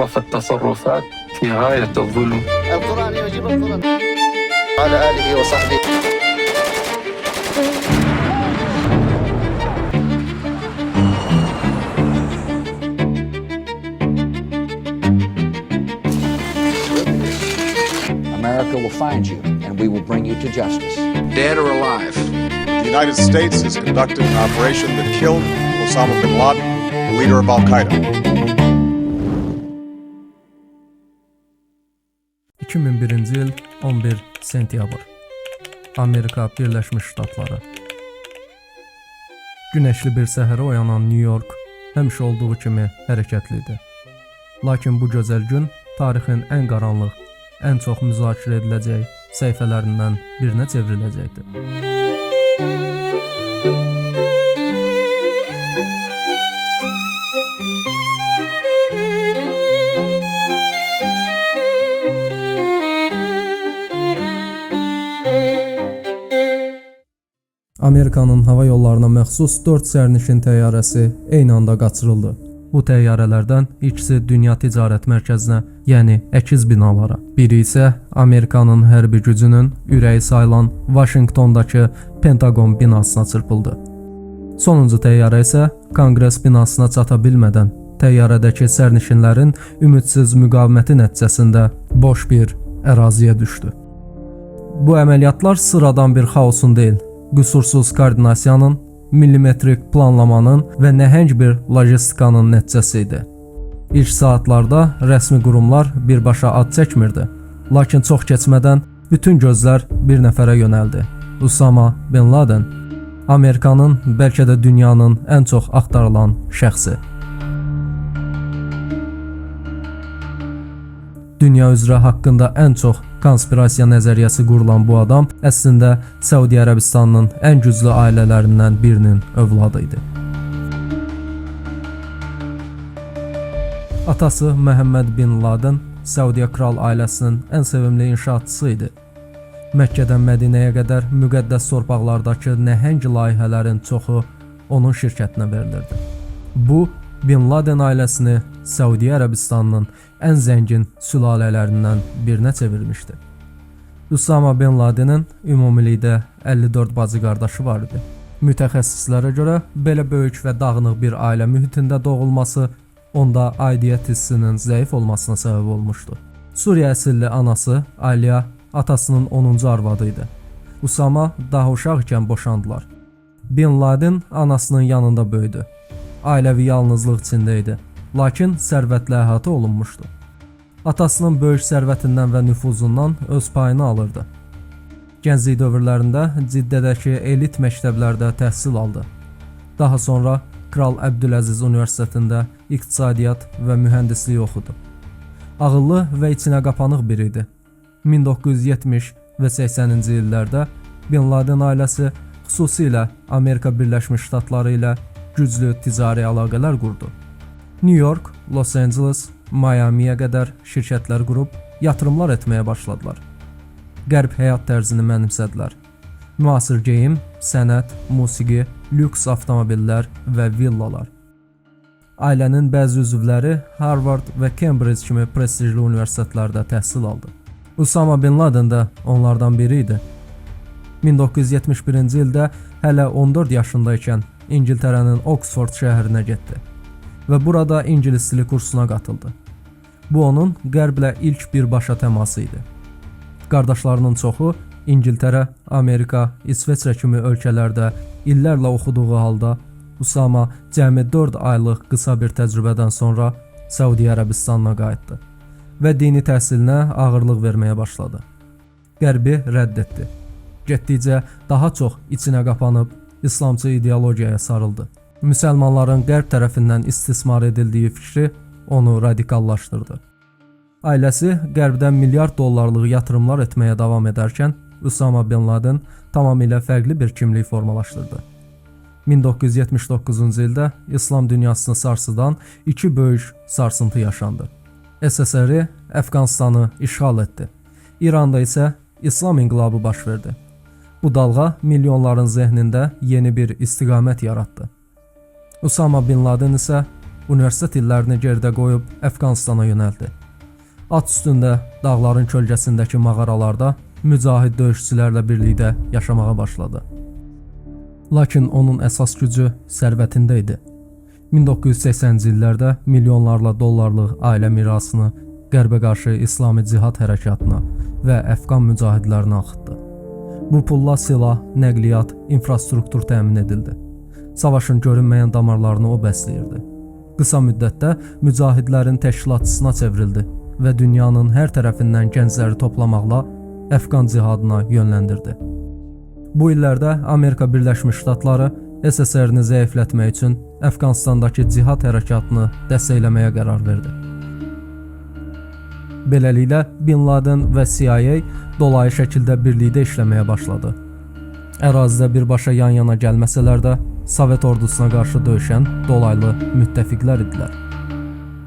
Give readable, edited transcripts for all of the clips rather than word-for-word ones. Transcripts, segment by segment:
تصرفت تصرفات في غاية الظلم. القرآن يجيب القرآن على آله وصحبه. America will find you, and we will bring you to justice. Dead or alive. The United States has conducted an operation that killed Osama bin Laden, the leader of Al-Qaeda. 2001-ci il 11 sentyabr. Amerika Birləşmiş Ştatları. Günəşli bir səhərə oyanan New York həmişə olduğu kimi hərəkətlidir. Lakin bu gözəl gün tarixin ən qaranlıq, ən çox müzakirə ediləcək səhifələrindən birinə çevriləcəkdir. Amerikanın hava yollarına məxsus 4 sərnişin təyyarəsi eyni anda qaçırıldı. Bu təyyarələrdən ikisi dünya ticarət mərkəzinə, yəni əkiz binalara, biri isə Amerikanın hərbi gücünün ürəyi sayılan Vaşinqtondakı Pentagon binasına çırpıldı. Sonuncu təyyarə isə Konqres binasına çata bilmədən təyyarədəki sərnişinlərin ümidsiz müqaviməti nəticəsində boş bir əraziyə düşdü. Bu əməliyyatlar sıradan bir xaosun deyil, qüsursuz koordinasiyanın, millimetrik planlamanın və nəhəng bir lojistikanın nəticəsi idi. İlk saatlarda rəsmi qurumlar birbaşa ad çəkmirdi. Lakin çox keçmədən bütün gözlər bir nəfərə yönəldi. Usama bin Laden, Amerikanın, bəlkə də dünyanın ən çox axtarılan şəxsi. Dünya üzrə haqqında ən çox konspirasiya nəzəriyyəsi qurulan bu adam əslində Səudi Ərəbistanının ən güclü ailələrindən birinin övladı idi. Atası Məhəmməd bin Laden Səudiyyə kral ailəsinin ən sevimli inşaatçısı idi. Məkkədən Mədinəyə qədər müqəddəs torpaqlardakı nəhəng layihələrin çoxu onun şirkətinə verilirdi. Bu, Bin Laden ailəsini Səudiyyə Ərəbistanının ən zəngin sülalələrindən birinə çevirmişdi. Usama bin Ladenin ümumilikdə 54 bacı qardaşı var idi. Mütəxəssislərə görə belə böyük və dağınıq bir ailə mühitində doğulması onda aidiyyət hissinin zəif olmasına səbəb olmuşdu. Suriya əsilli anası Aliya atasının 10-cu arvadı idi. Usama daha uşaq ikən boşandılar. Bin Laden anasının yanında böyüdü. Ailəvi yalnızlıq içində idi, lakin sərvətlə əhatə olunmuşdu. Atasının böyük sərvətindən və nüfuzundan öz payını alırdı. Gənclik dövrlərində Ciddədəki elit məktəblərdə təhsil aldı. Daha sonra Kral Əbdüləziz Universitetində iqtisadiyyat və mühəndislik oxudu. Ağıllı və içinə qapanıq biri idi. 1970 və 80-ci illərdə Bin Laden ailəsi xüsusilə Amerika Birləşmiş Ştatları ilə güclü ticari əlaqələr qurdu. New York, Los Angeles, Miami'yə qədər şirkətlər qurub yatırımlar etməyə başladılar. Qərb həyat tərzini mənimsədilər. Müasir geyim, sənət, musiqi, lüks avtomobillər və villalar. Ailənin bəzi üzvləri Harvard və Cambridge kimi prestijli universitetlərdə təhsil aldı. Usama bin Laden də onlardan biri idi. 1971-ci ildə hələ 14 yaşındaykən İngiltərənin Oxford şəhərinə getdi və burada ingilis dili kursuna qatıldı. Bu onun qərblə ilk birbaşa təması idi. Qardaşlarının çoxu İngiltərə, Amerika, İsveçrə kimi ölkələrdə illərlə oxuduğu halda Usama cəmi 4 aylıq qısa bir təcrübədən sonra Səudiyyə Ərəbistanına qayıtdı və dini təhsilinə ağırlıq verməyə başladı. Qərbi rədd etdi. Getdikcə daha çox içinə qapanıb İslamcı ideologiyaya sarıldı. Müsəlmanların qərb tərəfindən istismar edildiyi fikri onu radikallaşdırdı. Ailəsi qərbdən milyard dollarlıq yatırımlar etməyə davam edərkən Usama bin Laden tamamilə fərqli bir kimlik formalaşdırdı. 1979-cu ildə İslam dünyasını sarsıdan iki böyük sarsıntı yaşandı. SSR Əfqanistanı işğal etdi. İranda isə İslam inqilabı baş verdi. Bu dalğa milyonların zehnində yeni bir istiqamət yaratdı. Usama bin Laden isə universitet illərini geridə qoyub Əfqanistana yönəldi. At üstündə dağların kölgəsindəki mağaralarda mücahid döyüşçülərlə birlikdə yaşamağa başladı. Lakin onun əsas gücü sərvətində idi. 1980-ci illərdə milyonlarla dollarlıq ailə mirasını Qərbə qarşı İslami Cihad hərəkatına və Əfqan mücahidlərinə axıtdı. Bu pulla silah, nəqliyyat, infrastruktur təmin edildi. Savaşın görünməyən damarlarını o bəsləyirdi. Qısa müddətdə mücahidlərin təşkilatçısına çevrildi və dünyanın hər tərəfindən gəncləri toplamaqla Əfqan cihadına yönləndirdi. Bu illərdə Amerika Birləşmiş Ştatları SSR-ni zəiflətmək üçün Əfqanistandakı cihad hərəkatını dəstəkləməyə qərar verdi. Beləliklə, Bin Laden və CIA dolayı şəkildə birlikdə işləməyə başladı. Ərazidə birbaşa yan-yana gəlməsələr də, Sovet ordusuna qarşı döyüşən dolaylı müttəfiqlər idilər.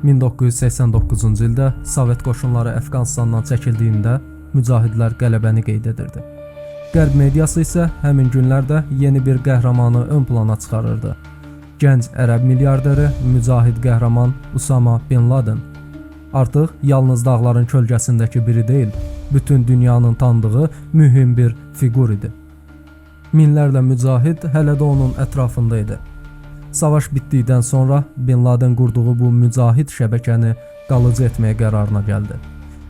1989-cu ildə Sovet qoşunları Əfqanistandan çəkildiyində mücahidlər qələbəni qeyd edirdi. Qərb mediası isə həmin günlərdə yeni bir qəhrəmanı ön plana çıxarırdı. Gənc ərəb milyarderi, mücahid qəhrəman Usama Bin Laden. Artıq yalnız dağların kölgəsindəki biri deyil, bütün dünyanın tanıdığı mühüm bir fiqur idi. Minlərlə mücahid hələ də onun ətrafında idi. Savaş bitdikdən sonra Bin Laden qurduğu bu mücahid şəbəkəni qalıcı etməyə qərarına gəldi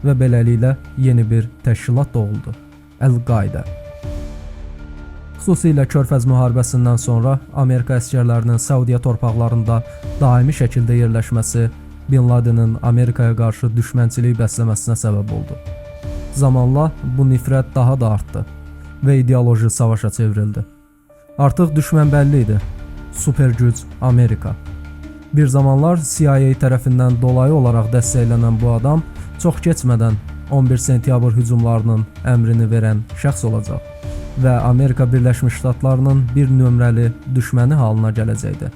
və beləliklə yeni bir təşkilat doğuldu: Əl-Qaidə. Xüsusilə Körfəz müharibəsindən sonra Amerika əsgərlərinin Səudiyyə torpaqlarında daimi şəkildə yerləşməsi Bin Ladenin Amerikaya qarşı düşmənçilik bəsləməsinə səbəb oldu. Zamanla bu nifrət daha da artdı və ideoloji savaşa çevrildi. Artıq düşmən bəlli idi: super güc Amerika. Bir zamanlar CIA tərəfindən dolayı olaraq dəstəklənən bu adam çox keçmədən 11 sentyabr hücumlarının əmrini verən şəxs olacaq və Amerika Birləşmiş Ştatlarının bir nömrəli düşməni halına gələcəkdi.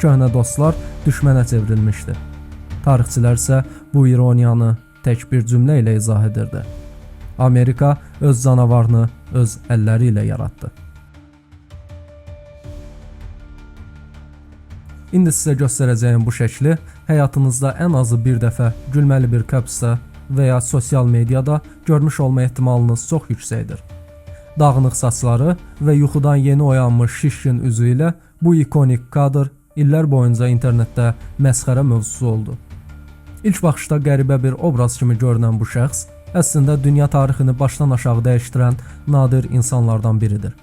Köhnə dostlar düşmənə çevrilmişdi. Tarixçilər isə bu ironiyanı tək bir cümlə ilə izah edirdi: Amerika öz canavarını öz əlləri ilə yaratdı. İndi sizə göstərəcəyim bu şəkli həyatınızda ən azı bir dəfə gülməli bir kapsda və ya sosial mediada görmüş olma ehtimalınız çox yüksəkdir. Dağınıq saçları və yuxudan yeni oyanmış şişkin üzü ilə bu ikonik kadr illər boyunca internetdə məsxərə mövzusu oldu. İlk baxışda qəribə bir obraz kimi görünən bu şəxs əslində dünya tarixini başdan aşağı dəyişdirən nadir insanlardan biridir.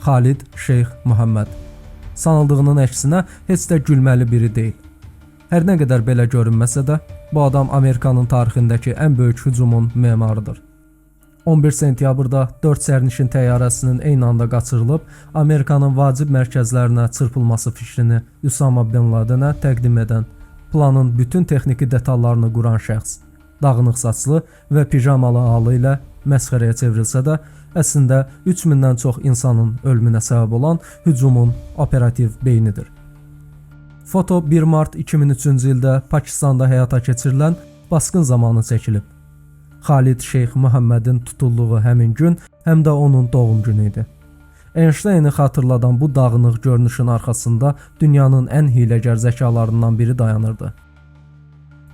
Xalid Şeyx Muhammed. Sanıldığının əksinə heç də gülməli biri deyil. Hər nə qədər belə görünməsə də, bu adam Amerikanın tarixindəki ən böyük hücumun memarıdır. 11 sentyabrda 4 sərnişin təyyarəsinin eyni anda qaçırılıb Amerikanın vacib mərkəzlərinə çırpılması fikrini Usama Bin Ladenə təqdim edən, planın bütün texniki detallarını quran şəxs, dağınıq saçlı və pijamalı halı ilə məsxərəyə çevrilsə də, əslində 3000-dən çox insanın ölümünə səbəb olan hücumun operativ beynidir. Foto 1 mart 2003-cü ildə Pakistanda həyata keçirilən basqın zamanı çəkilib. Xalid Şeyx Muhammedin tutulduğu həmin gün həm də onun doğum günü idi. Einsteinı xatırladan bu dağınıq görünüşün arxasında dünyanın ən hiyləgər zəkalarından biri dayanırdı.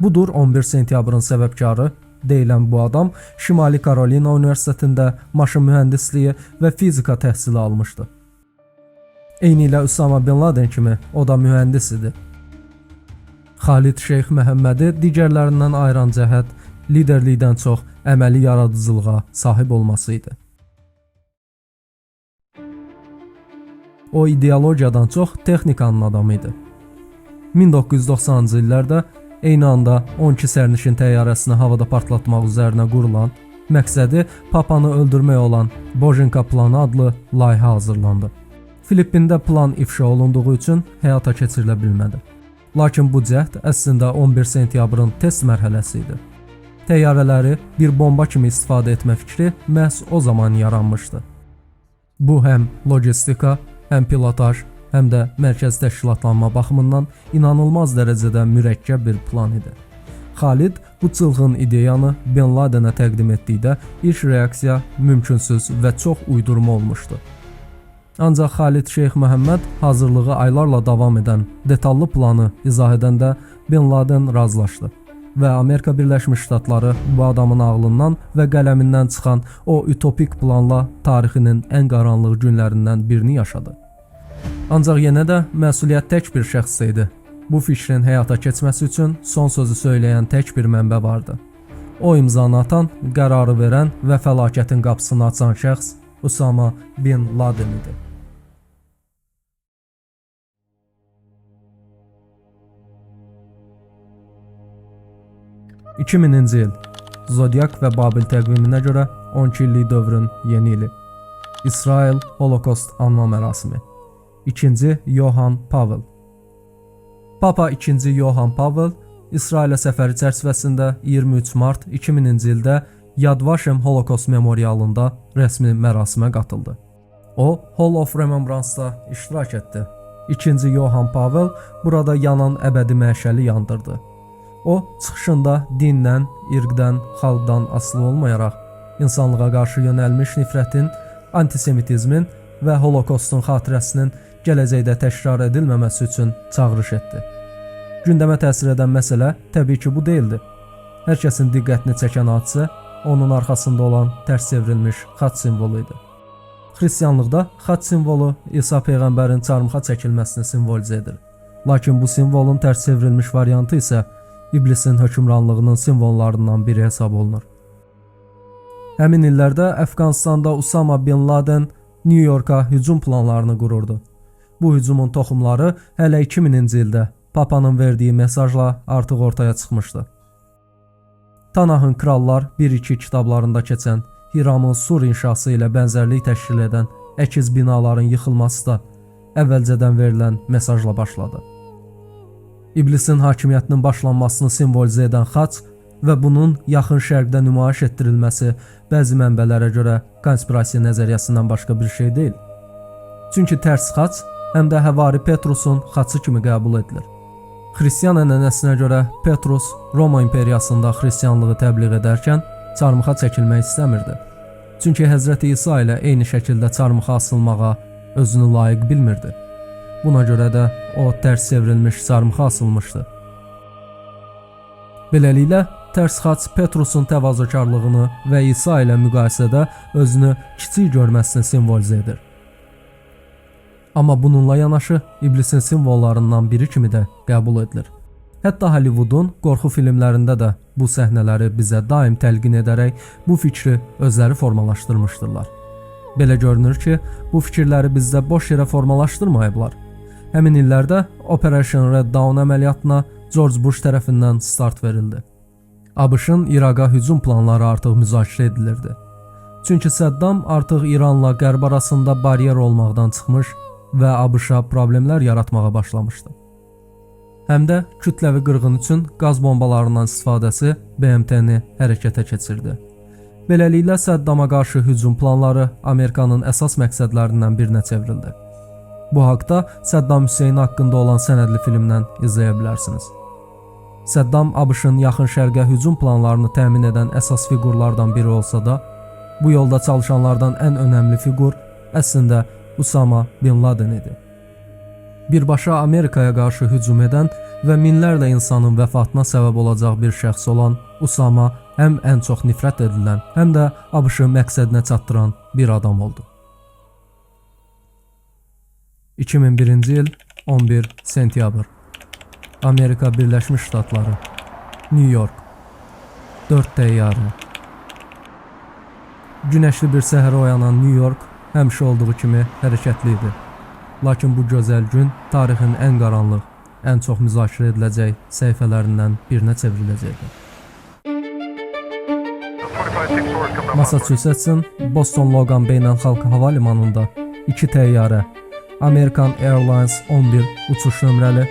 Budur 11 sentyabrın səbəbkarı deyilən bu adam Şimali Karolina Universitetində maşın mühəndisliyi və fizika təhsili almışdı. Eynilə Usama Bin Laden kimi o da mühəndis idi. Xalid Şeyx Muhammedi digərlərindən ayıran cəhət liderlikdən çox əməli yaradıcılığa sahib olması idi. O ideologiyadan çox texnikanın adamı idi. 1990-cı illərdə eyni anda 12 sərnişin təyyarəsini havada partlatmaq üzərinə qurulan, məqsədi Papanı öldürmək olan Bojinka planı adlı layihə hazırlandı. Filippində plan ifşa olunduğu üçün həyata keçirilə bilmədi. Lakin bu cəhd əslində 11 sentyabrın test mərhələsi idi. Təyyarələri bir bomba kimi istifadə etmə fikri məhz o zaman yaranmışdı. Bu həm logistika, həm pilotaj, həm də mərkəz təşkilatlanma baxımından inanılmaz dərəcədə mürəkkəb bir plan idi. Xalid bu çılğın ideyanı Bin Ladenə təqdim etdikdə ilk reaksiya mümkünsüz və çox uydurma olmuşdu. Ancaq Xalid Şeyx Məhəmməd hazırlığı aylarla davam edən detallı planı izah edəndə Bin Laden razılaşdı və Amerika Birləşmiş Ştatları bu adamın ağlından və qələmindən çıxan o ütopik planla tarixinin ən qaranlıq günlərindən birini yaşadı. Ancaq yenə də məsuliyyət tək bir şəxsdə idi. Bu fikrin həyata keçməsi üçün son sözü söyləyən tək bir mənbə vardı. O imzanı atan, qərarı verən və fəlakətin qapısını açan şəxs Usama Bin Laden idi. ...2000-ci il Zodiak və Babil təqviminə görə 12 illik dövrün yeni ili. İsrail Holokost anma mərasimi. 2-ci Yohan Pavel. Papa 2-ci Yohan Pavel İsrailə səfəri çərçivəsində 23 mart 2000-ci ildə Yad Vashem Holokost memorialında rəsmi mərasimə qatıldı. O, Hall of Remembrance-da iştirak etdi. 2-ci Yohan Pavel burada yanan əbədi məşəli yandırdı. O, çıxışında dindən, irqdən, xalqdan asılı olmayaraq insanlığa qarşı yönəlmiş nifrətin, antisemitizmin və Holokostun xatirəsinin gələcəkdə təkrar edilməməsi üçün çağırış etdi. Gündəmə təsir edən məsələ təbii ki, bu deyildi. Hər kəsin diqqətini çəkən hadisə onun arxasında olan tərs çevrilmiş xaç simvolu idi. Xristianlıqda xaç simvolu İsa Peyğəmbərin çarmıxa çəkilməsini simvolizə edir. Lakin bu simvolun tərs çevrilmiş variantı isə İblisin hökmranlığının simvollarından biri hesab olunur. Həmin illərdə Əfqanistanda Usama Bin Laden New Yorka hücum planlarını qururdu. Bu hücumun toxumları hələ 2000-ci ildə Papanın verdiyi mesajla artıq ortaya çıxmışdı. Tanahın Krallar 1-2 kitablarında keçən Hiramın sur inşası ilə bənzərlik təşkil edən əkiz binaların yıxılması da əvvəlcədən verilən mesajla başladı. İblisin hakimiyyətinin başlanmasını simvolizə edən xaç və bunun yaxın şərqdə nümayiş etdirilməsi bəzi mənbələrə görə konspirasiya nəzəriyyəsindən başqa bir şey deyil. Çünki tərs xaç həm də Həvari Petrusun xaçı kimi qəbul edilir. Xristian ənənəsinə görə Petrus Roma imperiyasında xristianlığı təbliğ edərkən çarmıxa çəkilmək istəmirdi. Çünki Həzrəti İsa ilə eyni şəkildə çarmıxa asılmağa özünü layiq bilmirdi. Buna görə də o tərs çevrilmiş çarmıxa asılmışdı. Beləliklə, tərs xaç Petrusun təvazökarlığını və İsa ilə müqayisədə özünü kiçik görməsini simvolizə edir. Amma bununla yanaşı İblisin simvollarından biri kimi də qəbul edilir. Hətta Hollywoodun qorxu filmlərində də bu səhnələri bizə daim təlqin edərək bu fikri özləri formalaşdırmışdırlar. Belə görünür ki, bu fikirləri bizdə boş yerə formalaşdırmayıblar. Həmin illərdə Operation Red Dawn əməliyyatına George Bush tərəfindən start verildi. ABŞ-ın İraqa hücum planları artıq müzakirə edilirdi. Çünki Səddam artıq İranla Qərb arasında baryer olmaqdan çıxmış və ABŞ-a problemlər yaratmağa başlamışdı. Həm də kütləvi qırğın üçün qaz bombalarından istifadəsi BMT-ni hərəkətə keçirdi. Beləliklə Səddama qarşı hücum planları Amerikanın əsas məqsədlərindən birinə çevrildi. Bu haqda Səddam Hüseyn haqqında olan sənədli filmdən izləyə bilərsiniz. Səddam ABŞ-ın yaxın şərqə hücum planlarını təmin edən əsas fiqurlardan biri olsa da, bu yolda çalışanlardan ən önəmli fiqur əslində Usama Bin Laden idi. Birbaşa Amerikaya qarşı hücum edən və minlərlə insanın vəfatına səbəb olacaq bir şəxs olan Usama həm ən çox nifrət edilən, həm də ABŞ-ı məqsədinə çatdıran bir adam oldu. 2001-ci il 11 sentyabr Amerika Birləşmiş Ştatları New York 4 təyyarə. Günəşli bir səhərə oyanan New York həmişə olduğu kimi hərəkətli idi. Lakin bu gözəl gün tarixin ən qaranlıq, ən çox müzakirə ediləcək səhifələrindən birinə çevriləcəkdi. Massachusetts'in Boston Logan Beynəlxalq Hava Limanında 2 təyyarə, American Airlines 11 uçuş nömrəli,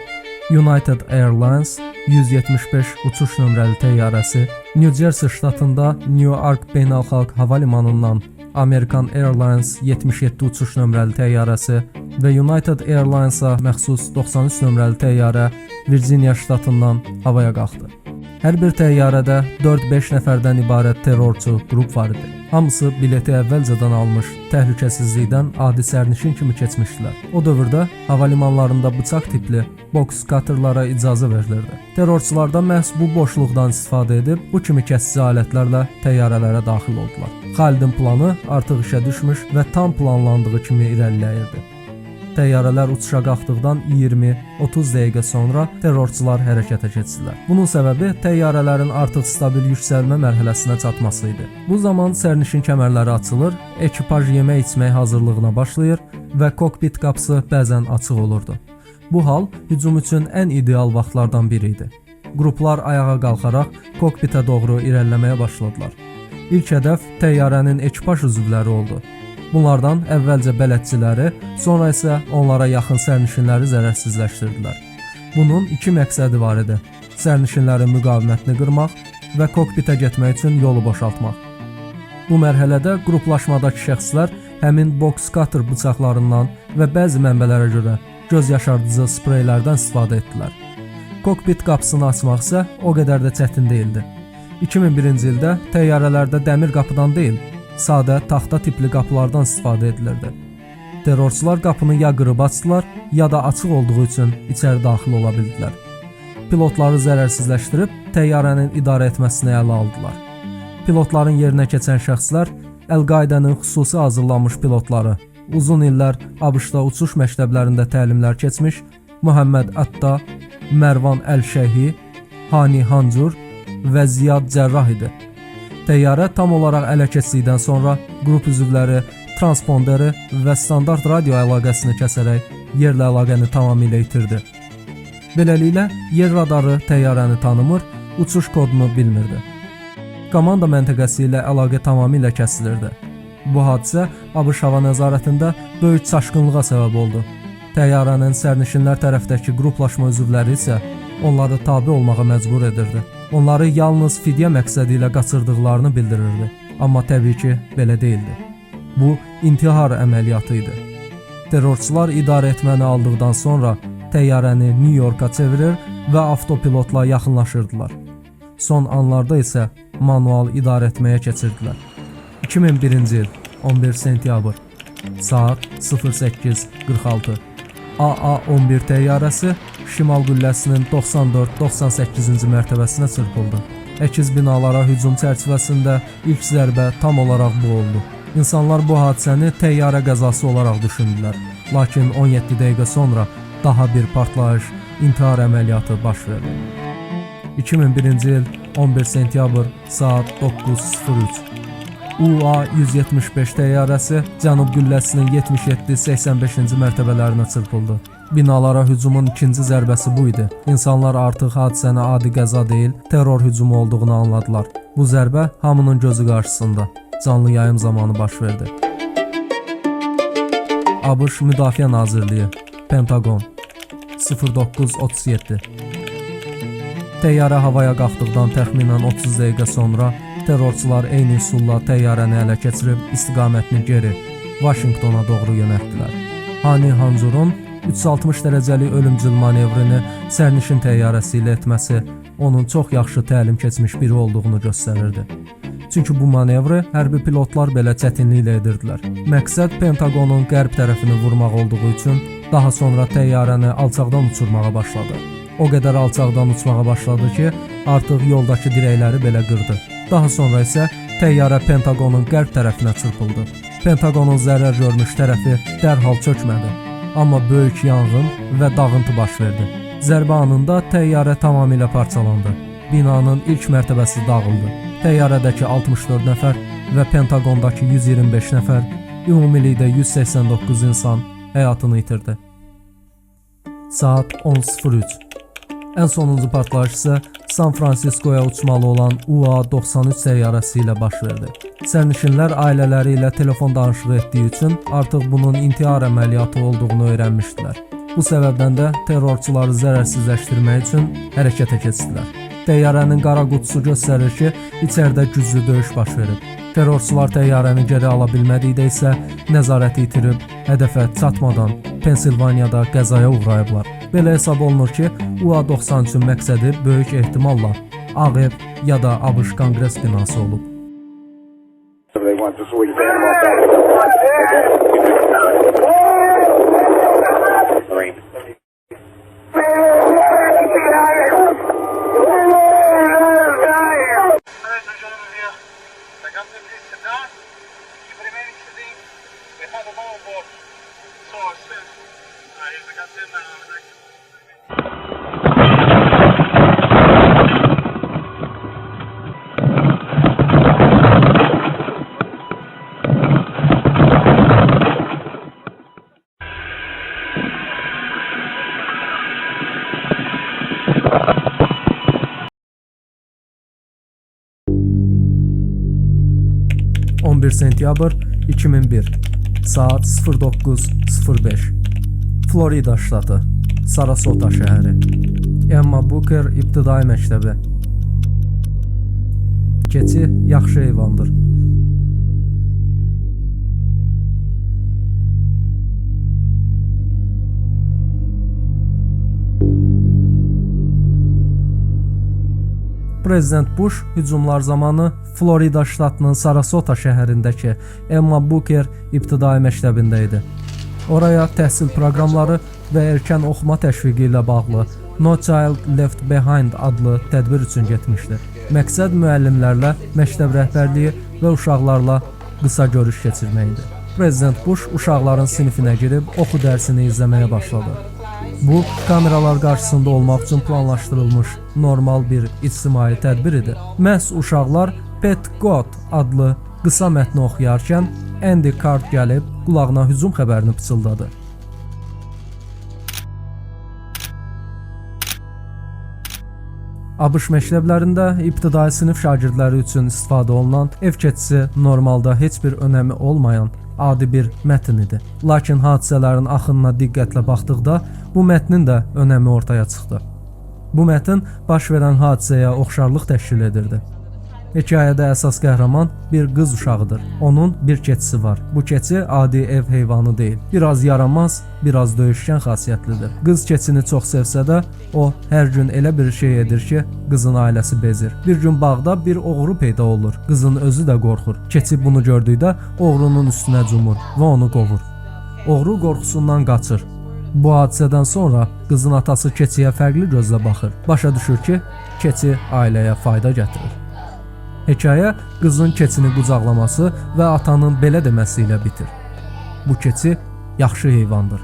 United Airlines 175 uçuş nömrəli təyyarəsi, New Jersey ştatında Newark Beynəlxalq Hava Limanından American Airlines 77 uçuş nömrəli təyyarəsi və United Airlines-a məxsus 93 nömrəli təyyarə Virginia ştatından havaya qalxdı. Hər bir təyyarədə 4-5 nəfərdən ibarət terrorçu qrup var idi. Hamısı bileti əvvəlcədən almış, təhlükəsizlikdən adi sərnişin kimi keçmişdilər. O dövrdə hava limanlarında bıçaq tipli boks katırlara icazə verilirdi. Terrorçular da məhz bu boşluqdan istifadə edib bu kimi kəsici alətlərlə təyyarələrə daxil oldular. Xalidin planı artıq işə düşmüş və tam planlandığı kimi irəliləyirdi. Təyyarələr uçuşa qalxdıqdan 20-30 dəqiqə sonra terrorçular hərəkətə keçdilər. Bunun səbəbi təyyarələrin artıq stabil yüksəlmə mərhələsinə çatması idi. Bu zaman sərnişin kəmərləri açılır, ekipaj yemək-içmək hazırlığına başlayır və kokpit qapısı bəzən açıq olurdu. Bu hal hücum üçün ən ideal vaxtlardan biri idi. Qruplar ayağa qalxaraq kokpitə doğru irəliləməyə başladılar. İlk hədəf təyyarənin ekipaj üzvləri oldu. Bunlardan əvvəlcə bələdçiləri, sonra isə onlara yaxın sərnişinləri zərərsizləşdirdilər. Bunun iki məqsədi var idi: sərnişinlərin müqavimətini qırmaq və kokpitə getmək üçün yolu boşaltmaq. Bu mərhələdə qruplaşmadakı şəxslər həmin boks katır bıçaqlarından və bəzi mənbələrə görə göz yaşardıcı spreylərdən istifadə etdilər. Kokpit qapısını açmaq isə o qədər də çətin değildi. 2001-ci ildə təyyarələrdə dəmir qapıdan deyil, sadə taxta tipli qapılardan istifadə edilirdi. Terrorçular qapını ya qırıb açdılar, ya da açıq olduğu üçün içəri daxil ola bildilər. Pilotları zərərsizləşdirib təyyarənin idarə etməsini ələ aldılar. Pilotların yerinə keçən şəxslər Əl-Qaidənin xüsusi hazırlanmış pilotları, uzun illər ABŞ-da uçuş məktəblərində təlimlər keçmiş Muhammed Atta, Mərvan Əl-Şeyhi, Hani Hancur və Ziyad Cərrah idi. Təyyarə tam olaraq ələ keçdikdən sonra qrup üzvləri transponderi və standart radio əlaqəsini kəsərək yerlə əlaqəni tamamilə itirdi. Beləliklə, yer radarı təyyarəni tanımır, uçuş kodunu bilmirdi. Komanda məntəqəsi ilə əlaqə tamamilə kəsilirdi. Bu hadisə ABŞ hava nəzarətində böyük çaşqınlığa səbəb oldu. Təyyarənin sərnişinlər tərəfdəki qruplaşma üzvləri isə onları tabe olmağa məcbur edirdi. Onları yalnız fidyə məqsədi ilə qaçırdıqlarını bildirirdi. Amma təbii ki, belə deyildi. Bu, intihar əməliyyatı idi. Terrorçular idarə etməni aldıqdan sonra təyyarəni New Yorka çevirir və avtopilotla yaxınlaşırdılar. Son anlarda isə manual idarə etməyə keçirdilər. 2001-ci il 11 sentyabr saat 08:46 AA-11 təyyarəsi Şimal qülləsinin 94-98-ci mərtəbəsinə çırpıldı. Əkiz binalara hücum çərçivəsində ilk zərbə tam olaraq bu oldu. İnsanlar bu hadisəni təyyarə qəzası olaraq düşündülər. Lakin 17 dəqiqə sonra daha bir partlayış, intihar əməliyyatı baş verdi. 2001-ci il 11 sentyabr saat 9:03 UA-175 təyyarəsi Cənub gülləsinin 77-85-ci mərtəbələrinə çırpıldı. Binalara hücumun ikinci zərbəsi bu idi. İnsanlar artıq hadisəni adi qəza deyil, terror hücumu olduğunu anladılar. Bu zərbə hamının gözü qarşısında canlı yayım zamanı baş verdi. ABŞ Müdafiə Nazirliyi, Pentagon, 09:37 Təyyarə havaya qalxdıqdan təxminən 30 dəqiqə sonra terrorçular eyni üsulla təyyarəni ələ keçirib istiqamətini geri, Vaşinqtona doğru yönəltdilər. Hani Hancurun 360 dərəcəlik ölümcül manevrini sərnişin təyyarəsi ilə etməsi onun çox yaxşı təlim keçmiş biri olduğunu göstərirdi. Çünki bu manevri hərbi pilotlar belə çətinliklə edirdilər. Məqsəd Pentagonun qərb tərəfini vurmaq olduğu üçün daha sonra təyyarəni alçaqdan uçurmağa başladı. O qədər alçaqdan uçmağa başladı ki, artıq yoldakı dirəkləri belə qırdı. Daha sonra isə təyyarə Pentagonun qərb tərəfinə çırpıldı. Pentagonun zərər görmüş tərəfi dərhal çökmədi. Amma böyük yanğın və dağıntı baş verdi. Zərbə anında təyyarə tamamilə parçalandı. Binanın ilk mərtəbəsi dağıldı. Təyyarədəki 64 nəfər və Pentagondakı 125 nəfər, ümumilikdə 189 insan həyatını itirdi. Saat 10:03 Ən sonuncu partlayış isə San Fransiskoya uçmalı olan UA-93 təyyarəsi ilə baş verdi. Sərnişinlər ailələri ilə telefon danışığı etdiyi üçün artıq bunun intihar əməliyyatı olduğunu öyrənmişdilər. Bu səbəbdən də terrorçuları zərərsizləşdirmək üçün hərəkətə keçdilər. Təyyarənin qara qutusu göstərir ki, içəridə güclü döyüş baş verib. Terrorçular təyyarəni geri ala bilmədikdə isə nəzarəti itirib, hədəfə çatmadan Pensilvaniyada qəzaya uğrayıblar. Belə hesab olunur ki, UA-93-ün məqsədi böyük ehtimalla Ağ Ev ya da ABŞ Konqres binası olub. Sentyabr 2001 saat 09:05 Florida ştatı, Sarasota şəhəri, Emma Booker İbtidai məktəbi. Keçi yaxşı heyvandır. Prezident Bush hücumlar zamanı Florida ştatının Sarasota şəhərindəki Emma Booker İbtidai məktəbində idi. Oraya təhsil proqramları və erkən oxuma təşviqi ilə bağlı No Child Left Behind adlı tədbir üçün getmişdi. Məqsəd müəllimlərlə, məktəb rəhbərliyi və uşaqlarla qısa görüş keçirmək idi. Prezident Bush uşaqların sinifinə girib oxu dərsini izləməyə başladı. Bu, kameralar qarşısında olmaq üçün planlaşdırılmış normal bir ictimai tədbir idi. Məhz uşaqlar Pet God adlı qısa mətni oxuyarkən Andy Card gəlib qulağına hücum xəbərini pıçıldadı. ABŞ məktəblərində ibtidai sinif şagirdləri üçün istifadə olunan ev keçisi normalda heç bir önəmi olmayan adi bir mətn idi. Lakin hadisələrin axınına diqqətlə baxdıqda bu mətnin də önəmi ortaya çıxdı. Bu mətn baş verən hadisəyə oxşarlıq təşkil edirdi. Hekayədə əsas qəhrəman bir qız uşağıdır. Onun bir keçisi var. Bu keçi adi ev heyvanı deyil. Biraz yaramaz, biraz döyüşkən xasiyyətlidir. Qız keçini çox sevsə də, o hər gün elə bir şey edir ki, qızın ailəsi bezir. Bir gün bağda bir oğru peyda olur. Qızın özü də qorxur. Keçi bunu gördükdə oğrunun üstünə cumur və onu qovur. Oğru qorxusundan qaçır. Bu hadisədən sonra qızın atası keçiyə fərqli gözlə baxır. Başa düşür ki, keçi ailəyə fayda gətirir. Hekayə qızın keçini qucaqlaması və atanın belə deməsi ilə bitir. Bu keçi yaxşı heyvandır.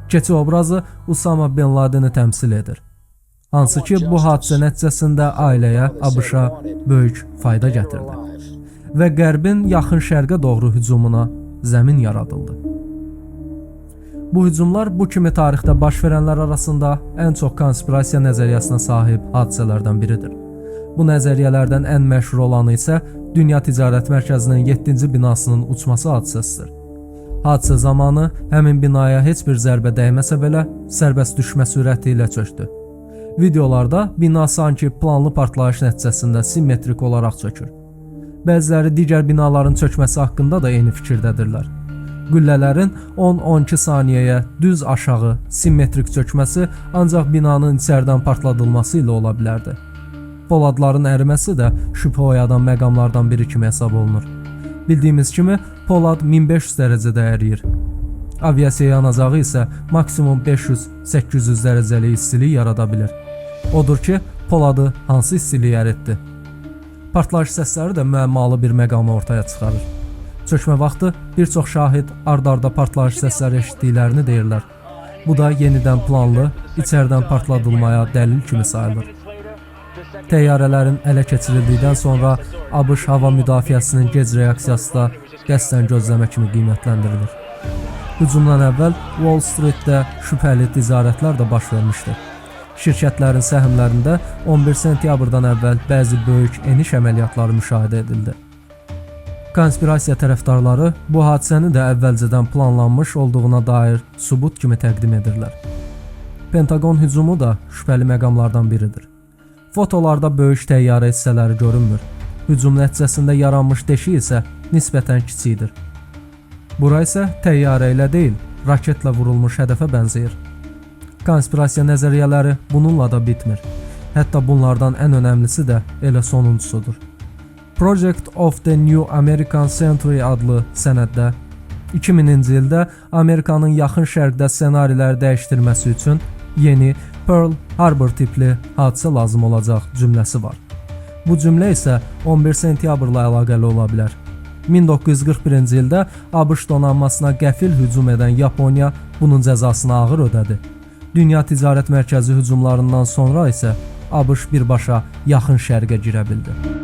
Keçi obrazı Usama bin Laden'i təmsil edir. Hansı ki, bu hadisə nəticəsində ailəyə, ABŞ-a böyük fayda gətirdi. Və Qərbin yaxın şərqə doğru hücumuna zəmin yaradıldı. Bu hücumlar bu kimi tarixdə baş verənlər arasında ən çox konspirasiya nəzəriyyəsinə sahib hadisələrdən biridir. Bu nəzəriyyələrdən ən məşhur olanı isə Dünya Ticarət Mərkəzinin 7-ci binasının uçması hadisəsidir. Hadisə zamanı həmin binaya heç bir zərbə dəyməsə belə sərbəst düşmə sürəti ilə çökdü. Videolarda bina sanki planlı partlayış nəticəsində simmetrik olaraq çökür. Bəziləri digər binaların çökməsi haqqında da eyni fikirdədirlər. Güllələrin 10-12 saniyəyə düz aşağı simmetrik çökməsi ancaq binanın içərdən partladılması ilə ola bilərdi. Poladların əriməsi də şübhə oyadan məqamlardan biri kimi hesab olunur. Bildiyimiz kimi polad 1500 dərəcədə əriyir. Aviasiya yanacağı isə maksimum 500-800 dərəcəlik istilik yarada bilir. Odur ki, poladı hansı istilik əritdi? Partlayış səsləri də müəmmalı bir məqamı ortaya çıxarır. Çökmə vaxtı bir çox şahid ard-arda partlayış səsləri eşitdiklərini deyirlər. Bu da yenidən planlı, içərdən partladılmaya dəlil kimi sayılır. Təyyarələrin ələ keçirildikdən sonra ABŞ hava müdafiəsinin gec reaksiyası da qəsdən gözləmə kimi qiymətləndirilir. Hücumdan əvvəl Wall Streetdə şübhəli ticarətlər də baş vermişdi. Şirkətlərin səhmlərində 11 sentyabrdan əvvəl bəzi böyük eniş əməliyyatları müşahidə edildi. Konspirasiya tərəfdarları bu hadisəni də əvvəlcədən planlanmış olduğuna dair sübut kimi təqdim edirlər. Pentagon hücumu da şübhəli məqamlardan biridir. Fotolarda böyük təyyarə hissələri görünmür. Hücum nəticəsində yaranmış deşik isə nisbətən kiçikdir. Bura isə təyyarə ilə deyil, raketlə vurulmuş hədəfə bənzəyir. Konspirasiya nəzəriyyələri bununla da bitmir. Hətta bunlardan ən önəmlisi də elə sonuncusudur. Project of the New American Century adlı sənəddə 2000-ci ildə Amerikanın yaxın şərqdə ssenariləri dəyişdirməsi üçün yeni Pearl Harbor tipli hadisə lazım olacaq cümləsi var. Bu cümlə isə 11 sentyabrla əlaqəli ola bilər. 1941-ci ildə ABŞ donanmasına qəfil hücum edən Yaponiya bunun cəzasını ağır ödədi. Dünya ticarət mərkəzi hücumlarından sonra isə ABŞ birbaşa yaxın şərqə girə bildi.